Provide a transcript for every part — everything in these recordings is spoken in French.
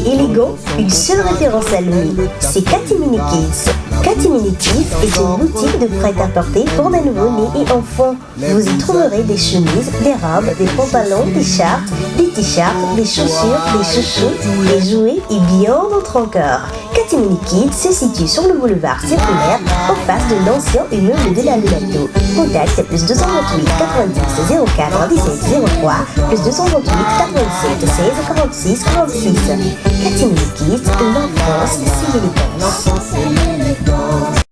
élégant, une seule référence à lui, c'est Katimini Kids. Katimini Kids est une boutique de prêt-à-porter pour des nouveau-nés et enfants. Vous y trouverez des chemises, des robes, des pantalons, des shirts, des t-shirts, des chaussures, des chouchous, des jouets et bien d'autres encore. Katimini Kids se situe sur le boulevard Circulaire, en face de l'ancien immeuble de la Lunato. Contact plus 228 90 04 17 03, plus 228 87 16 46 46. Katimini Kids, l'enfance, c'est l'élégance.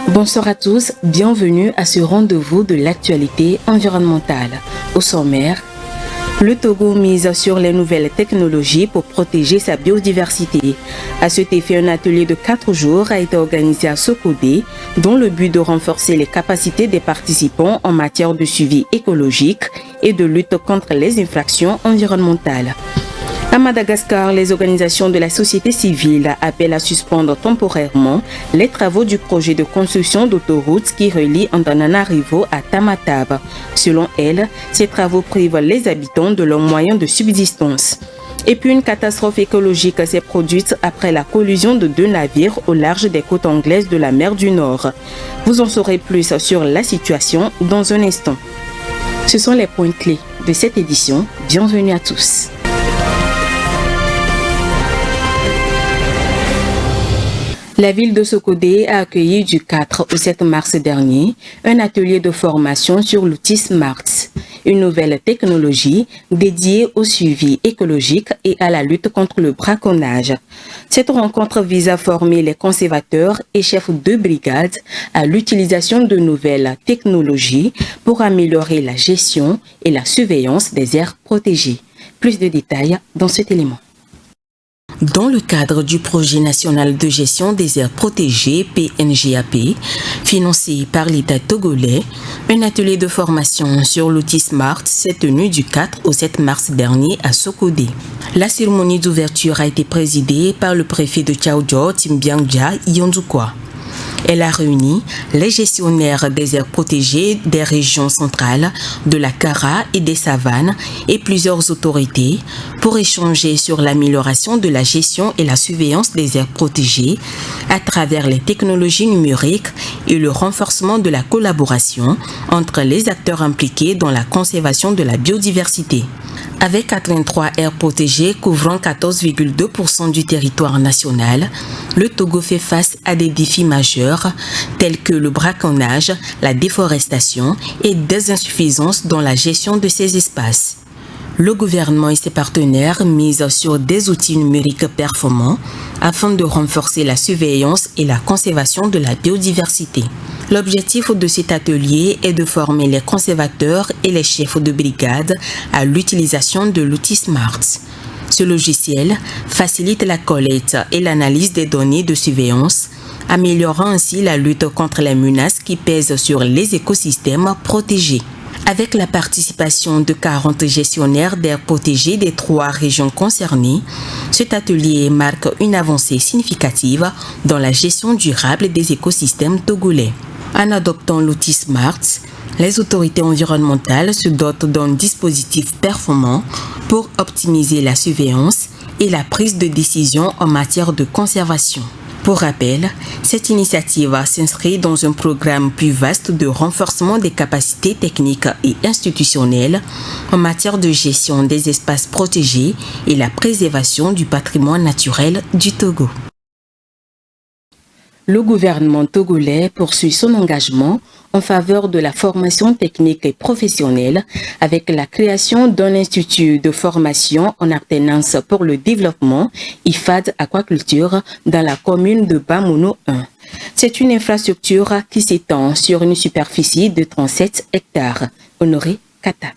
Bonsoir à tous, bienvenue à ce rendez-vous de l'actualité environnementale. Au sommaire, le Togo mise sur les nouvelles technologies pour protéger sa biodiversité. À cet effet, un atelier de 4 jours a été organisé à Sokodé, dont le but de renforcer les capacités des participants en matière de suivi écologique et de lutte contre les infractions environnementales. À Madagascar, les organisations de la société civile appellent à suspendre temporairement les travaux du projet de construction d'autoroutes qui relie Antananarivo à Tamatave. Selon elles, ces travaux privent les habitants de leurs moyens de subsistance. Et puis une catastrophe écologique s'est produite après la collision de 2 navires au large des côtes anglaises de la mer du Nord. Vous en saurez plus sur la situation dans un instant. Ce sont les points clés de cette édition. Bienvenue à tous. La ville de Sokodé a accueilli du 4 au 7 mars dernier un atelier de formation sur l'outil SMART, une nouvelle technologie dédiée au suivi écologique et à la lutte contre le braconnage. Cette rencontre vise à former les conservateurs et chefs de brigade à l'utilisation de nouvelles technologies pour améliorer la gestion et la surveillance des aires protégées. Plus de détails dans cet élément. Dans le cadre du projet national de gestion des aires protégées PNGAP, financé par l'État togolais, un atelier de formation sur l'outil SMART s'est tenu du 4 au 7 mars dernier à Sokodé. La cérémonie d'ouverture a été présidée par le préfet de Tchaoudjo, Timbiangja Yondzoukwa. Elle a réuni les gestionnaires des aires protégées des régions centrales, de la Kara et des savanes et plusieurs autorités pour échanger sur l'amélioration de la gestion et la surveillance des aires protégées à travers les technologies numériques et le renforcement de la collaboration entre les acteurs impliqués dans la conservation de la biodiversité. Avec 83 aires protégées couvrant 14,2% du territoire national, le Togo fait face à des défis majeurs tels que le braconnage, la déforestation et des insuffisances dans la gestion de ces espaces. Le gouvernement et ses partenaires misent sur des outils numériques performants afin de renforcer la surveillance et la conservation de la biodiversité. L'objectif de cet atelier est de former les conservateurs et les chefs de brigade à l'utilisation de l'outil SMART. Ce logiciel facilite la collecte et l'analyse des données de surveillance, améliorant ainsi la lutte contre les menaces qui pèsent sur les écosystèmes protégés. Avec la participation de 40 gestionnaires d'aires protégées des 3 régions concernées, cet atelier marque une avancée significative dans la gestion durable des écosystèmes togolais. En adoptant l'outil SMART, les autorités environnementales se dotent d'un dispositif performant pour optimiser la surveillance et la prise de décision en matière de conservation. Pour rappel, cette initiative s'inscrit dans un programme plus vaste de renforcement des capacités techniques et institutionnelles en matière de gestion des espaces protégés et la préservation du patrimoine naturel du Togo. Le gouvernement togolais poursuit son engagement en faveur de la formation technique et professionnelle avec la création d'un institut de formation en alternance pour le développement IFAD Aquaculture dans la commune de Bamono 1. C'est une infrastructure qui s'étend sur une superficie de 37 hectares. Honoré Kata.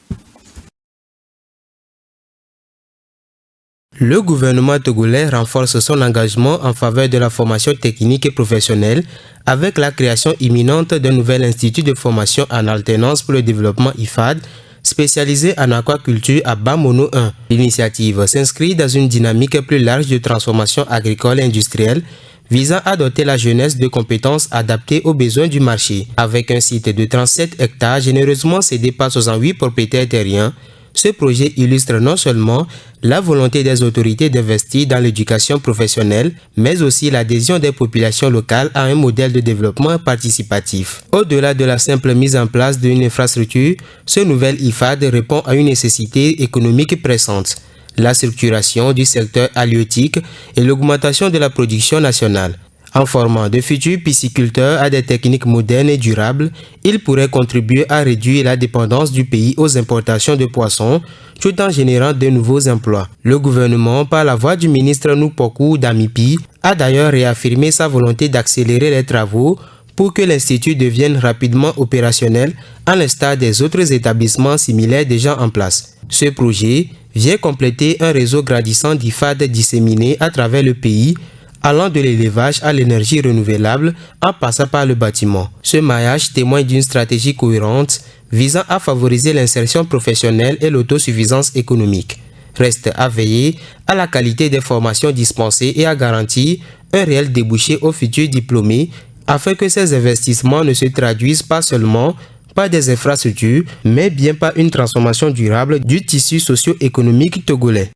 Le gouvernement togolais renforce son engagement en faveur de la formation technique et professionnelle avec la création imminente d'un nouvel institut de formation en alternance pour le développement IFAD spécialisé en aquaculture à Bamono 1. L'initiative s'inscrit dans une dynamique plus large de transformation agricole et industrielle visant à doter la jeunesse de compétences adaptées aux besoins du marché. Avec un site de 37 hectares généreusement cédé par 68 propriétaires terriens, ce projet illustre non seulement la volonté des autorités d'investir dans l'éducation professionnelle, mais aussi l'adhésion des populations locales à un modèle de développement participatif. Au-delà de la simple mise en place d'une infrastructure, ce nouvel IFAD répond à une nécessité économique pressante, la structuration du secteur halieutique et l'augmentation de la production nationale. En formant de futurs pisciculteurs à des techniques modernes et durables, ils pourraient contribuer à réduire la dépendance du pays aux importations de poissons, tout en générant de nouveaux emplois. Le gouvernement, par la voix du ministre Nupoku Damipi, a d'ailleurs réaffirmé sa volonté d'accélérer les travaux pour que l'Institut devienne rapidement opérationnel, à l'instar des autres établissements similaires déjà en place. Ce projet vient compléter un réseau grandissant d'IFAD disséminés à travers le pays, allant de l'élevage à l'énergie renouvelable en passant par le bâtiment. Ce maillage témoigne d'une stratégie cohérente visant à favoriser l'insertion professionnelle et l'autosuffisance économique. Reste à veiller à la qualité des formations dispensées et à garantir un réel débouché aux futurs diplômés afin que ces investissements ne se traduisent pas seulement par des infrastructures, mais bien par une transformation durable du tissu socio-économique togolais.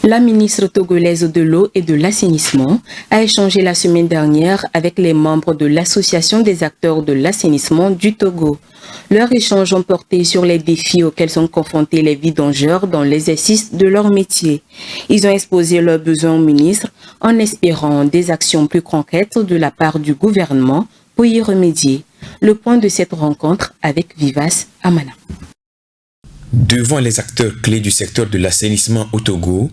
La ministre togolaise de l'eau et de l'assainissement a échangé la semaine dernière avec les membres de l'Association des acteurs de l'assainissement du Togo. Leurs échanges ont porté sur les défis auxquels sont confrontés les vidangeurs dans l'exercice de leur métier. Ils ont exposé leurs besoins au ministre en espérant des actions plus concrètes de la part du gouvernement pour y remédier. Le point de cette rencontre avec Vivace Amana. Devant les acteurs clés du secteur de l'assainissement au Togo,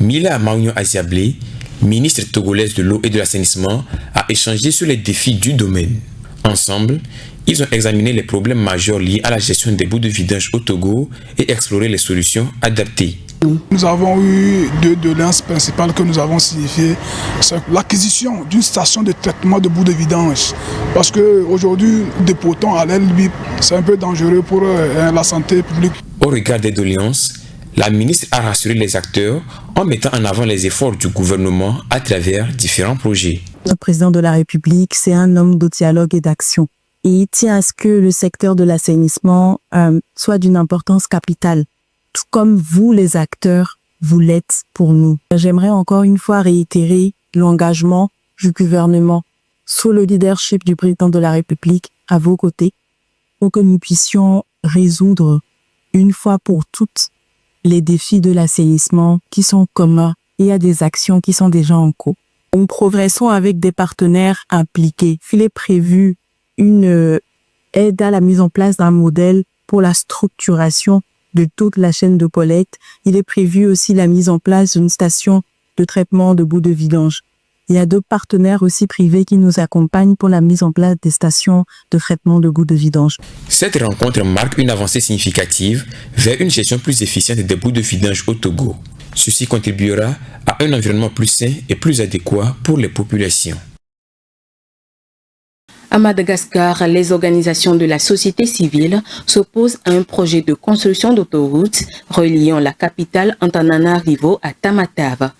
Mila Maunion Aziablé, ministre togolaise de l'eau et de l'assainissement, a échangé sur les défis du domaine. Ensemble, ils ont examiné les problèmes majeurs liés à la gestion des boues de vidange au Togo et exploré les solutions adaptées. Nous avons eu deux doléances principales que nous avons signifiées. C'est l'acquisition d'une station de traitement de boues de vidange. Parce qu'aujourd'hui, dépotons à l'aile libre, c'est un peu dangereux pour la santé publique. Au regard des doléances, la ministre a rassuré les acteurs en mettant en avant les efforts du gouvernement à travers différents projets. Le président de la République, c'est un homme de dialogue et d'action. Et il tient à ce que le secteur de l'assainissement soit d'une importance capitale. Tout comme vous, les acteurs, vous l'êtes pour nous. J'aimerais encore une fois réitérer l'engagement du gouvernement sous le leadership du président de la République à vos côtés pour que nous puissions résoudre une fois pour toutes les défis de l'assainissement qui sont communs et il y a des actions qui sont déjà en cours. Nous progressons avec des partenaires impliqués. Il est prévu une aide à la mise en place d'un modèle pour la structuration de toute la chaîne de collecte. Il est prévu aussi la mise en place d'une station de traitement de boues de vidange. Il y a 2 partenaires aussi privés qui nous accompagnent pour la mise en place des stations de traitement de boues de vidange. Cette rencontre marque une avancée significative vers une gestion plus efficiente des boues de vidange au Togo. Ceci contribuera à un environnement plus sain et plus adéquat pour les populations. À Madagascar, les organisations de la société civile s'opposent à un projet de construction d'autoroute reliant la capitale Antananarivo à Tamatave.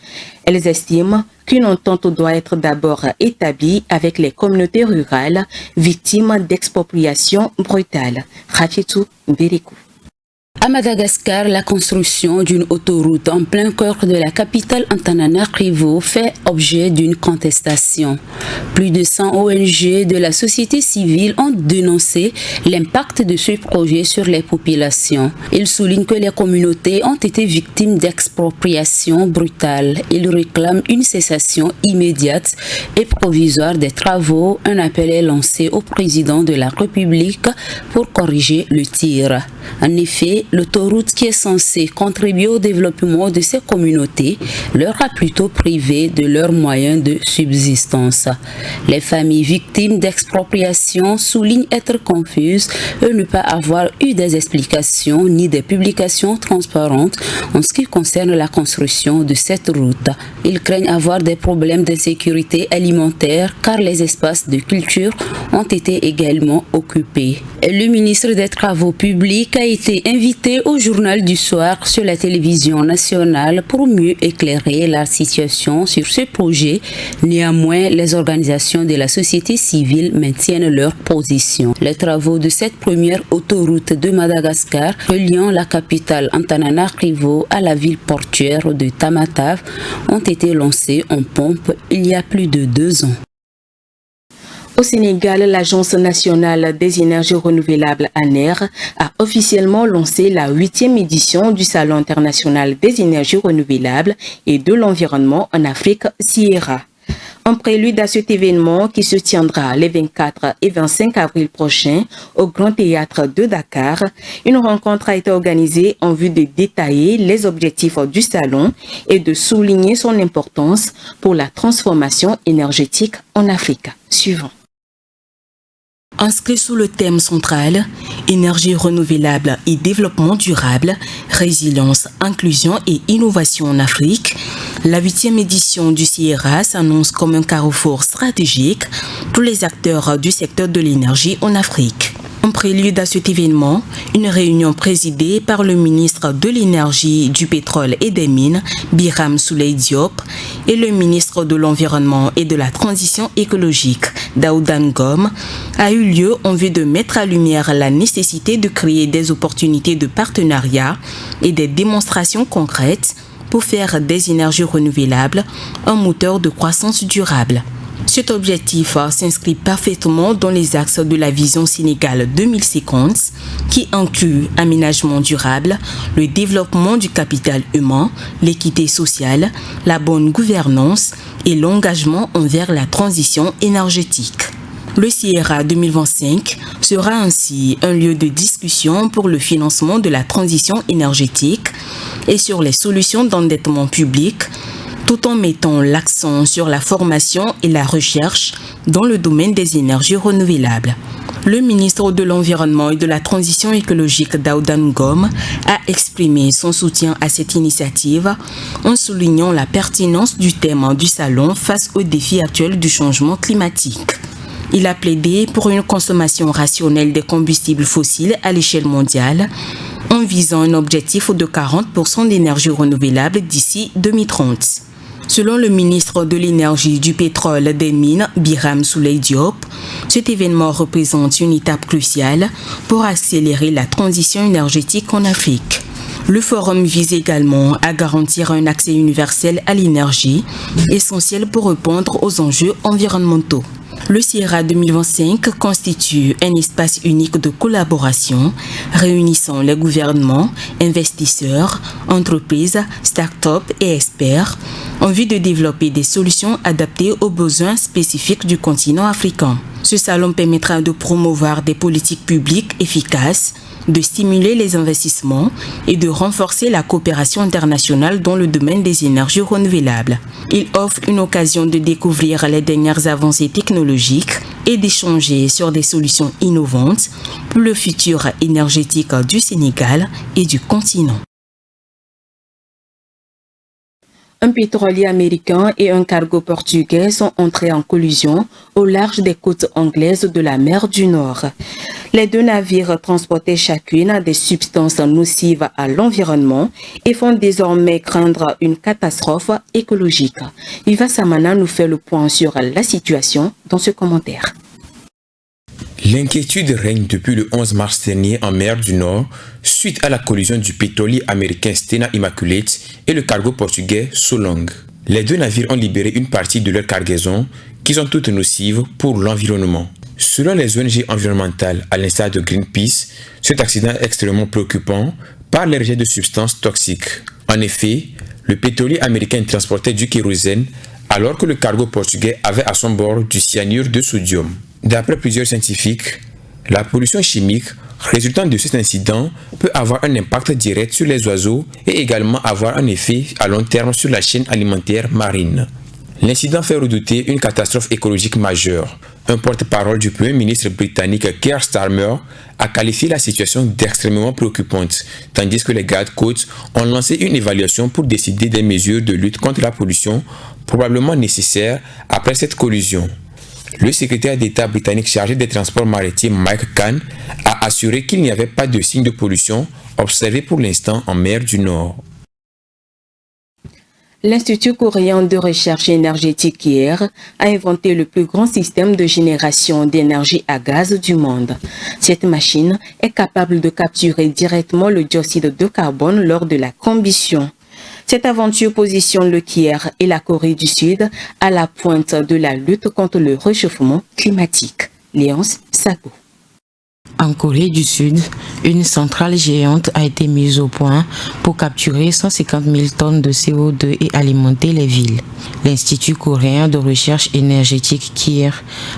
Elles estiment qu'une entente doit être d'abord établie avec les communautés rurales victimes d'expropriation brutale. Rachitou Birikou. À Madagascar, la construction d'une autoroute en plein cœur de la capitale Antananarivo fait objet d'une contestation. Plus de 100 ONG de la société civile ont dénoncé l'impact de ce projet sur les populations. Ils soulignent que les communautés ont été victimes d'expropriation brutale. Ils réclament une cessation immédiate et provisoire des travaux. Un appel est lancé au président de la République pour corriger le tir. En effet, L'autoroute qui est censée contribuer au développement de ces communautés leur a plutôt privé de leurs moyens de subsistance. Les familles victimes d'expropriation soulignent être confuses et ne pas avoir eu des explications ni des publications transparentes en ce qui concerne la construction de cette route. Ils craignent avoir des problèmes d'insécurité alimentaire car les espaces de culture ont été également occupés. Le ministre des Travaux publics a été invité au Journal du Soir sur la télévision nationale pour mieux éclairer la situation sur ce projet. Néanmoins, les organisations de la société civile maintiennent leur position. Les travaux de cette première autoroute de Madagascar reliant la capitale Antananarivo à la ville portuaire de Tamatave ont été lancés en pompe il y a plus de 2 ans. Au Sénégal, l'Agence nationale des énergies renouvelables ANER a officiellement lancé la 8e édition du Salon international des énergies renouvelables et de l'environnement en Afrique Sierra. En prélude à cet événement qui se tiendra les 24 et 25 avril prochains au Grand Théâtre de Dakar, une rencontre a été organisée en vue de détailler les objectifs du salon et de souligner son importance pour la transformation énergétique en Afrique. Suivant. Inscrit sous le thème central « Énergie renouvelable et développement durable, résilience, inclusion et innovation en Afrique », la 8e édition du Sierra s'annonce comme un carrefour stratégique pour les acteurs du secteur de l'énergie en Afrique. En prélude à cet événement, une réunion présidée par le ministre de l'Énergie, du Pétrole et des Mines, Birame Souleye Diop, et le ministre de l'Environnement et de la Transition écologique, Daouda Ngom, a eu lieu en vue de mettre à lumière la nécessité de créer des opportunités de partenariat et des démonstrations concrètes pour faire des énergies renouvelables un moteur de croissance durable. Cet objectif s'inscrit parfaitement dans les axes de la vision Sénégal 2050 qui inclut aménagement durable, le développement du capital humain, l'équité sociale, la bonne gouvernance et l'engagement envers la transition énergétique. Le Sierra 2025 sera ainsi un lieu de discussion pour le financement de la transition énergétique et sur les solutions d'endettement public, tout en mettant l'accent sur la formation et la recherche dans le domaine des énergies renouvelables. Le ministre de l'Environnement et de la Transition écologique Daouda Ngom a exprimé son soutien à cette initiative en soulignant la pertinence du thème du salon face aux défis actuels du changement climatique. Il a plaidé pour une consommation rationnelle des combustibles fossiles à l'échelle mondiale en visant un objectif de 40% d'énergie renouvelable d'ici 2030. Selon le ministre de l'Énergie, du Pétrole et des Mines, Birame Souleye Diop, cet événement représente une étape cruciale pour accélérer la transition énergétique en Afrique. Le forum vise également à garantir un accès universel à l'énergie, essentiel pour répondre aux enjeux environnementaux. Le Sierra 2025 constitue un espace unique de collaboration réunissant les gouvernements, investisseurs, entreprises, start-up et experts en vue de développer des solutions adaptées aux besoins spécifiques du continent africain. Ce salon permettra de promouvoir des politiques publiques efficaces, de stimuler les investissements et de renforcer la coopération internationale dans le domaine des énergies renouvelables. Il offre une occasion de découvrir les dernières avancées technologiques et d'échanger sur des solutions innovantes pour le futur énergétique du Sénégal et du continent. Un pétrolier américain et un cargo portugais sont entrés en collision au large des côtes anglaises de la mer du Nord. Les deux navires transportaient chacune des substances nocives à l'environnement et font désormais craindre une catastrophe écologique. Viva Samana nous fait le point sur la situation dans ce commentaire. L'inquiétude règne depuis le 11 mars dernier en mer du Nord suite à la collision du pétrolier américain Stena Immaculate et le cargo portugais Solong. Les deux navires ont libéré une partie de leur cargaison qui sont toutes nocives pour l'environnement. Selon les ONG environnementales à l'instar de Greenpeace, cet accident est extrêmement préoccupant par les rejets de substances toxiques. En effet, le pétrolier américain transportait du kérosène alors que le cargo portugais avait à son bord du cyanure de sodium. D'après plusieurs scientifiques, la pollution chimique résultant de cet incident peut avoir un impact direct sur les oiseaux et également avoir un effet à long terme sur la chaîne alimentaire marine. L'incident fait redouter une catastrophe écologique majeure. Un porte-parole du Premier ministre britannique Keir Starmer a qualifié la situation d'extrêmement préoccupante, tandis que les gardes-côtes ont lancé une évaluation pour décider des mesures de lutte contre la pollution probablement nécessaires après cette collision. Le secrétaire d'État britannique chargé des transports maritimes Mike Khan a assuré qu'il n'y avait pas de signe de pollution observé pour l'instant en mer du Nord. L'Institut coréen de recherche énergétique KIER a inventé le plus grand système de génération d'énergie à gaz du monde. Cette machine est capable de capturer directement le dioxyde de carbone lors de la combustion. Cette aventure positionne le KIER et la Corée du Sud à la pointe de la lutte contre le réchauffement climatique. Léonce Sago. En Corée du Sud, une centrale géante a été mise au point pour capturer 150 000 tonnes de CO2 et alimenter les villes. L'Institut coréen de recherche énergétique KIER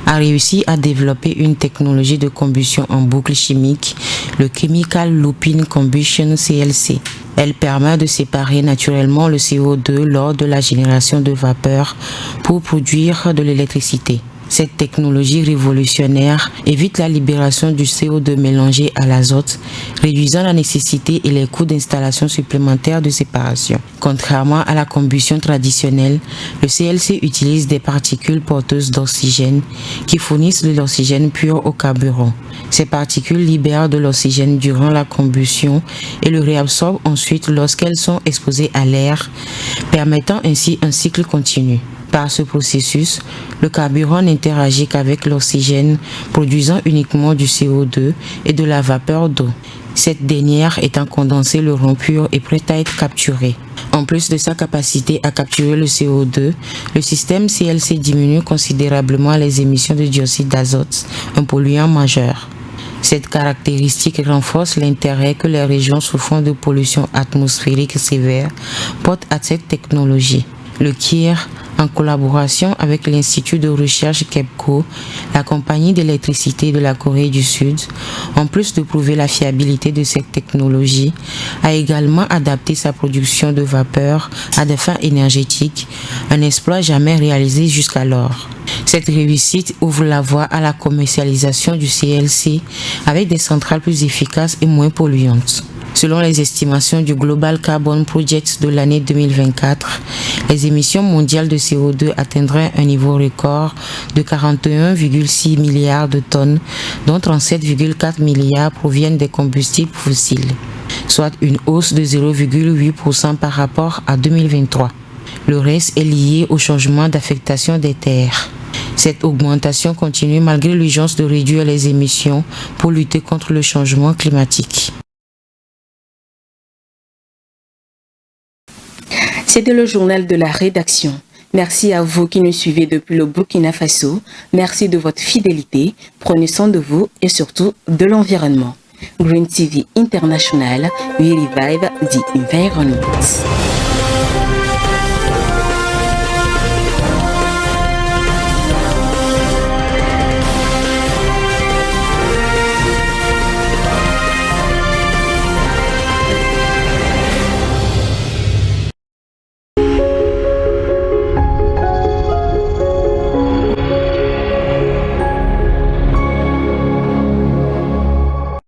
a réussi à développer une technologie de combustion en boucle chimique, le Chemical Looping Combustion CLC. Elle permet de séparer naturellement le CO2 lors de la génération de vapeur pour produire de l'électricité. Cette technologie révolutionnaire évite la libération du CO2 mélangé à l'azote, réduisant la nécessité et les coûts d'installation supplémentaires de séparation. Contrairement à la combustion traditionnelle, le CLC utilise des particules porteuses d'oxygène qui fournissent de l'oxygène pur au carburant. Ces particules libèrent de l'oxygène durant la combustion et le réabsorbent ensuite lorsqu'elles sont exposées à l'air, permettant ainsi un cycle continu. Par ce processus, le carburant n'interagit qu'avec l'oxygène, produisant uniquement du CO2 et de la vapeur d'eau. Cette dernière étant condensée le rend pur et prête à être capturée. En plus de sa capacité à capturer le CO2, le système CLC diminue considérablement les émissions de dioxyde d'azote, un polluant majeur. Cette caractéristique renforce l'intérêt que les régions souffrant de pollution atmosphérique sévère portent à cette technologie. Le KIER, en collaboration avec l'Institut de recherche KEPCO, la compagnie d'électricité de la Corée du Sud, en plus de prouver la fiabilité de cette technologie, a également adapté sa production de vapeur à des fins énergétiques, un exploit jamais réalisé jusqu'alors. Cette réussite ouvre la voie à la commercialisation du CLC avec des centrales plus efficaces et moins polluantes. Selon les estimations du Global Carbon Project de l'année 2024, les émissions mondiales de CO2 atteindraient un niveau record de 41,6 milliards de tonnes, dont 37,4 milliards proviennent des combustibles fossiles, soit une hausse de 0,8% par rapport à 2023. Le reste est lié au changement d'affectation des terres. Cette augmentation continue malgré l'urgence de réduire les émissions pour lutter contre le changement climatique. C'était le journal de la rédaction. Merci à vous qui nous suivez depuis le Burkina Faso. Merci de votre fidélité. Prenez soin de vous et surtout de l'environnement. Green TV International, we revive the environment.